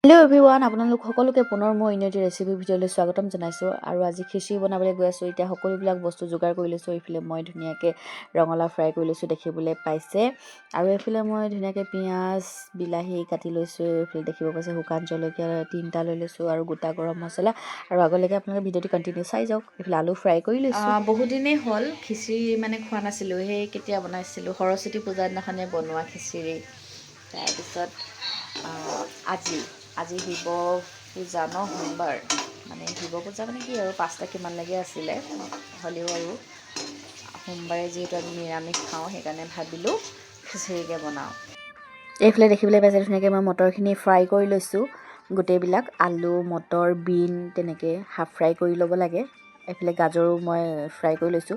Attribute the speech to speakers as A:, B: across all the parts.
A: Hello' everyone, আপোনালোক সকলোকে পুনৰ মই ইনটি ৰেচিপি ভিডিঅ'লৈ স্বাগতম জনাইছোঁ। আৰু আজি খিচিৰি বনাবলৈ গৈ আছোঁ। এতিয়া সকলোবিলাক বস্তু যোগাৰ কৰি লৈছোঁ। এইফালে মই ধুনীয়াকৈ ৰঙালাও ফ্ৰাই কৰি লৈছোঁ, দেখিবলৈ পাইছে। আৰু এইফালে মই ধুনীয়াকৈ পিঁয়াজ বিলাহী কাটি লৈছোঁ। এইফালে দেখিব পাইছে শুকান জলকীয়া 3টা লৈ লৈছোঁ আৰু গোটা গৰম মছলা। আৰু আগলৈকে আপোনালোকে ভিডিঅ'টো কণ্টিনিউ চাই যাওক। এইফালে আলু ফ্ৰাই কৰি লৈছোঁ। বহুত দিনেই হ'ল খিচিৰি খোৱা নাছিলোঁ। সেই কেতিয়া বনাইছিলোঁ, সৰস্বতী পূজাৰ দিনাখনে বনোৱা খিচিৰি। তাৰপিছত আজি শিৱ পূজা সোমবাৰ, শিৱ পূজা কি আৰু 5টা কিমানলৈকে আছিলে। হ'লেও আৰু সোমবাৰে যিহেতু আমি নিৰামিষ খাওঁ, সেইকাৰণে ভাবিলোঁ খিচিৰিকে বনাওঁ। এইফালে দেখিবলৈ পাইছে ধুনীয়াকৈ মই মটৰখিনি ফ্ৰাই কৰি লৈছোঁ। গোটেইবিলাক আলু মটৰ বিন তেনেকৈ হাফ ফ্ৰাই কৰি ল'ব লাগে। এইফালে গাজৰো মই ফ্ৰাই কৰি লৈছোঁ।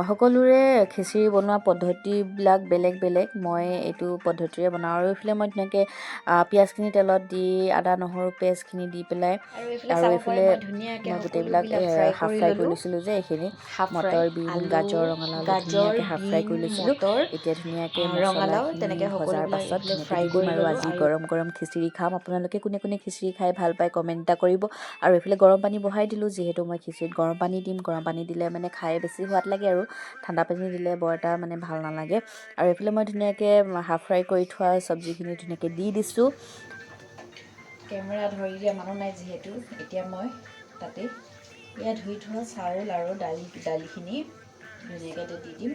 A: সকলোৰে খিচিৰি বনোৱা পদ্ধতিবিলাক বেলেগ বেলেগ। মই এইটো পদ্ধতিৰে বনাওঁ। আৰু এইফালে মই ধুনীয়াকৈ পিঁয়াজখিনি তেলত দি আদা নহৰু পেষ্টখিনি দি পেলাই আৰু এইফালে মই গোটেইবিলাক হাফ ফ্ৰাই কৰি লৈছিলোঁ যে এইখিনি মটৰ বিন গাজৰ ৰঙালাও ধুনীয়াকৈ হাফ ফ্ৰাই কৰি লৈছিলোঁ। এতিয়া ধুনীয়াকৈ মছলাখিনি ভজাৰ পাছত ফ্ৰাই দি দিম। আৰু আজি গৰম গৰম খিচিৰি খাম। আপোনালোকে কোনে কোনে খিচিৰি খাই ভাল পায় কমেণ্ট এটা কৰিব। আৰু এইফালে গৰম পানী বহাই দিলোঁ, যিহেতু মই খিচিৰিত গৰম পানী দিম। গৰম পানী দিলে খাই বেছি সোৱাদ লাগে, আৰু ঠাণ্ডা পানী দিলে বৰ এটা ভাল নালাগে। আৰু এইফালে মই ধুনীয়াকৈ হাফ ফ্ৰাই কৰি থোৱা চব্জিখিনি ধুনীয়াকৈ দি দিছোঁ। কেমেৰা ধৰি দিয়া মানুহ নাই যিহেতু, এতিয়া মই তাতে ধুই থোৱা চাউল আৰু দালিখিনি ধুনীয়াকৈ দি দিম।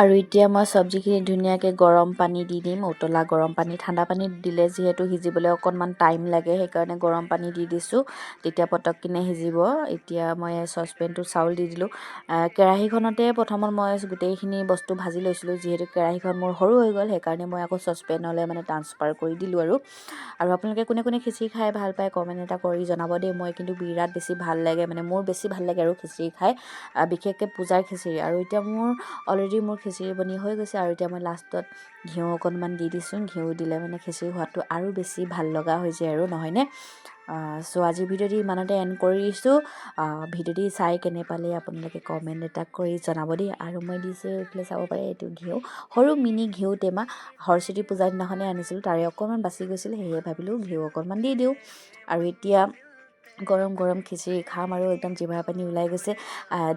A: আৰু এতিয়া মই চব্জিখিনি ধুনীয়াকৈ গৰম পানী দি দিম, উতলা গৰম পানী। ঠাণ্ডা পানী দিলে যিহেতু সিজিবলৈ অকণমান টাইম লাগে, সেইকাৰণে গৰম পানী দি দিছোঁ, তেতিয়া পটককিনে সিজিব। এতিয়া মই চচপেনটো চাউল দি দিলোঁ। কেৰাহীখনতে প্ৰথমত মই গোটেইখিনি বস্তু ভাজি লৈছিলোঁ। যিহেতু কেৰাহীখন মোৰ সৰু হৈ গ'ল, সেইকাৰণে মই আকৌ চচপেনলৈ ট্ৰান্সফাৰ কৰি দিলোঁ। আৰু আপোনালোকে কোনে কোনে খিচিৰি খাই ভাল পায় কমেণ্ট এটা কৰি জনাব দেই। মই কিন্তু বিৰাট বেছি ভাল লাগে, মোৰ বেছি ভাল লাগে আৰু খিচিৰি খাই, বিশেষকৈ পূজাৰ খিচিৰি। আৰু এতিয়া অলৰেডি মোৰ খিচিৰি বনি হৈ গৈছে। আৰু এতিয়া মই লাষ্টত ঘিউ অকণমান দি দিছোঁ। ঘিউ দিলে খিচিৰি সোৱাদটো আৰু বেছি ভাল লগা হৈ যায়, আৰু নহয়নে? চ' আজি ভিডিঅ'টি ইমানতে এণ্ড কৰিছোঁ। ভিডিঅ'টি চাই কেনে পালে আপোনালোকে কমেণ্ট এটা কৰি জনাব দেই। আৰু মই দিছোঁ এইফালে চাব পাৰে, এইটো ঘিউ সৰু মিনি ঘিউ টেমা সৰস্বতী পূজাৰ দিনাখনে আনিছিলোঁ, তাৰে অকণমান বাচি গৈছিল, সেয়ে ভাবিলোঁ ঘিউ অকণমান দি দিওঁ। আৰু এতিয়া গৰম গৰম খিচিৰি খাম, আৰু একদম জিভাৰ পানী ওলাই গৈছে।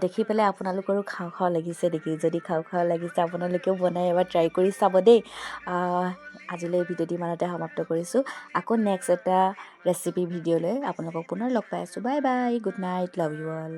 A: দেখি পেলাই আপোনালোকৰো খাওঁ খাওঁ লাগিছে নেকি? যদি খাওঁ খাওঁ লাগিছে আপোনালোকেও বনাই এবাৰ ট্ৰাই কৰি চাব দেই। আজিলৈ ভিডিঅ'টি ইমানতে সমাপ্ত কৰিছোঁ। আকৌ নেক্সট এটা ৰেচিপি ভিডিঅ'লৈ আপোনালোকক পুনৰ লগ পাই আছোঁ। Bye bye, good night, love you all.